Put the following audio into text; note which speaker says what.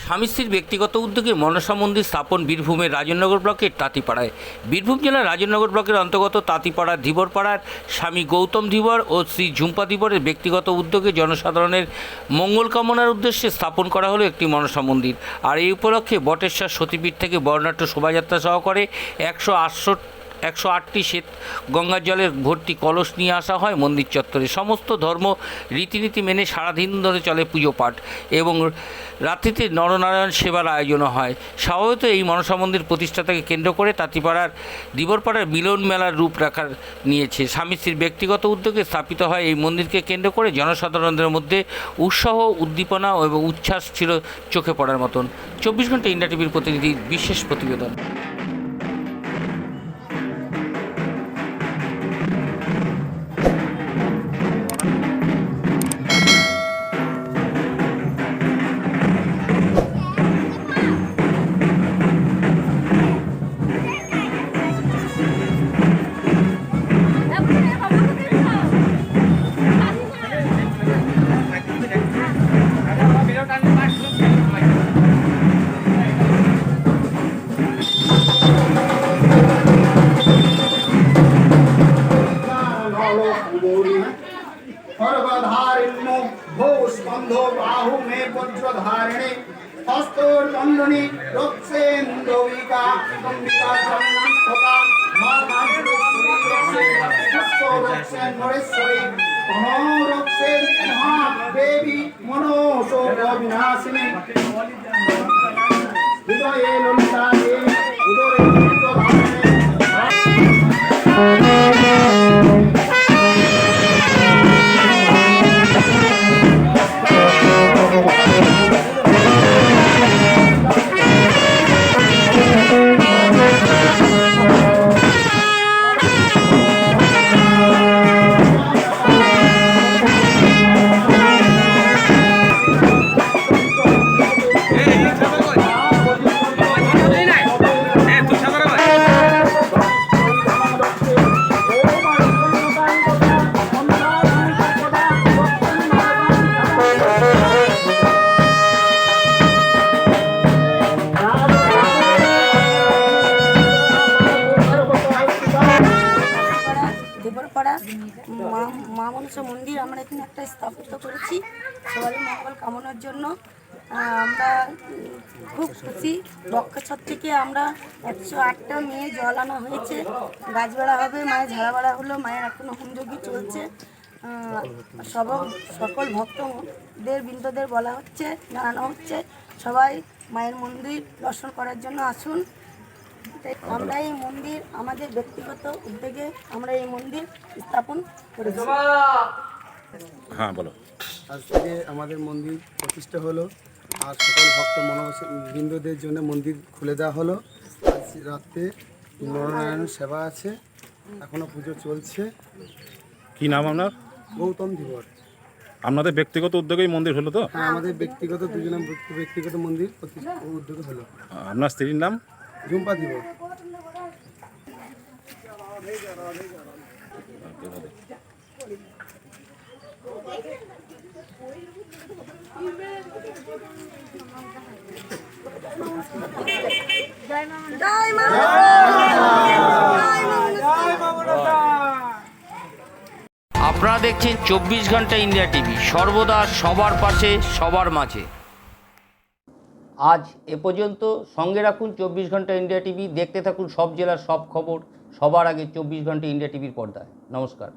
Speaker 1: স্বামী স্ত্রীর ব্যক্তিগত উদ্যোগে মনসা মন্দির স্থাপন বীরভূমের রাজনগর ব্লকের তাঁতিপাড়ায়। বীরভূম জেলার রাজনগর ব্লকের অন্তর্গত তাঁতিপাড়ার ধীবরপাড়ার স্বামী গৌতম ধীবর ও শ্রী ঝুম্পা ধীবরের ব্যক্তিগত উদ্যোগে জনসাধারণের মঙ্গল কামনার উদ্দেশ্যে স্থাপন করা হলো একটি মনসা মন্দির। আর এই উপলক্ষে বটেশ্বর সতীপীঠ থেকে বর্ণাঢ্য শোভাযাত্রা সহকারে 108টি শ্বেত গঙ্গার জলের ভর্তি কলস নিয়ে আসা হয় মন্দির চত্বরে। সমস্ত ধর্ম রীতিনীতি মেনে সারাদিন ধরে চলে পুজো পাঠ এবং রাত্রিতে নরনারায়ণ সেবার আয়োজনও হয়। স্বভাবত এই মনসা মন্দির প্রতিষ্ঠাতাকে কেন্দ্র করে তাঁতিপাড়ার ধীবরপাড়ার মিলন মেলার রূপ রাখার নিয়েছে। স্বামী স্ত্রীর ব্যক্তিগত উদ্যোগে স্থাপিত হয় এই মন্দিরকে কেন্দ্র করে জনসাধারণদের মধ্যে উৎসাহ, উদ্দীপনা এবং উচ্ছ্বাস ছিল চোখে পড়ার মতন। 24 ঘন্টা ইন্ডিয়া টিভির প্রতিনিধির বিশেষ প্রতিবেদন।
Speaker 2: सर्वधारिण्यो भूस्कन्धो बाहु मे वज्रधारिणे हस्तोर्दण्डनि रक्षेन्दोविका कम्बिका चरणस्थका माताश्री रक्षेन नरेश्वरी तनो रक्षेन महादेवी मनोशोक विनाशिनी हृदये ललिता देवी उदरे
Speaker 3: ধীবরপাড়া মা মনসা মন্দির আমরা এখানে একটা স্থাপিত করেছি সবারই মঙ্গল কামনার জন্য। আমরা খুব খুশি। বক্ষছর থেকে আমরা 108টা মেয়ে জল আনা হয়েছে, গাছ বেড়া হবে, মায়ের ঝাড়া বেড়া হলো, মায়ের এখনও হোমযজ্ঞ চলছে। সকল ভক্তদের বৃন্দদের বলা হচ্ছে, জানানো হচ্ছে সবাই মায়ের মন্দির দর্শন করার জন্য আসুন। আমরা এই মন্দির আমাদের ব্যক্তিগত উদ্যোগে আমরা এই মন্দির স্থাপন করেছি।
Speaker 4: হ্যাঁ বলো।
Speaker 5: আজ থেকে আমাদের মন্দির প্রতিষ্ঠা হলো আর সকল ভক্ত বৃন্দদের জন্য মন্দির খুলে দেওয়া হলো। আজ রাত্রে নরনারায়ণের সেবা আছে, এখনও পুজো চলছে।
Speaker 4: কি নাম আপনার?
Speaker 5: গৌতম ধীবর।
Speaker 4: আপনাদের ব্যক্তিগত উদ্যোগেই মন্দির হলো তো?
Speaker 5: হ্যাঁ, আমাদের ব্যক্তিগত দুজনের ব্যক্তিগত মন্দির উদ্যোগ হলো।
Speaker 4: আপনার স্ত্রীর নাম?
Speaker 5: ঝুম্পা ধীবর।
Speaker 1: আপনারা দেখছেন 24 ঘন্টা ইন্ডিয়া টিভি, সর্বদা সবার পাশে, সবার মাঝে। আজ এ পর্যন্ত। সঙ্গে রাখুন 24 ঘন্টা ইন্ডিয়া টিভি। দেখতে থাকুন সব জেলার সব খবর সবার আগে 24 ঘন্টা ইন্ডিয়া টিভির পর্দায়। নমস্কার।